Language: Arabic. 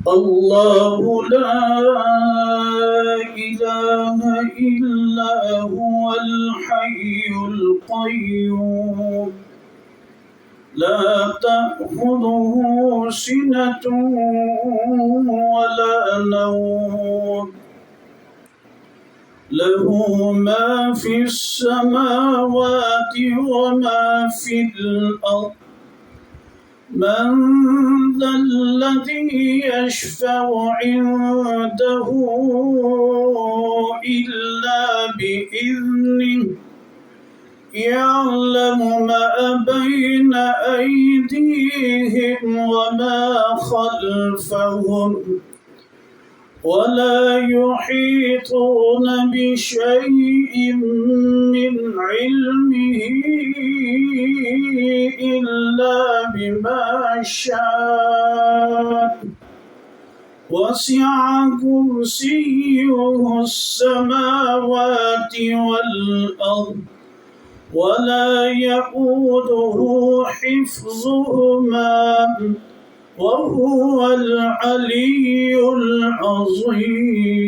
الله لا إله إلا هو الحي القيوم لا تأخذه سنة ولا نوم له ما في السماوات وما في الأرض من ذا الذي يشفع عنده إلا بإذنه يعلم ما بين أيديهم وما خلفهم ولا يحيطون بشيء من علمه إلا بما شاء وسع كرسيه السماوات والأرض ولا يؤوده حفظهما وهو العلي العظيم.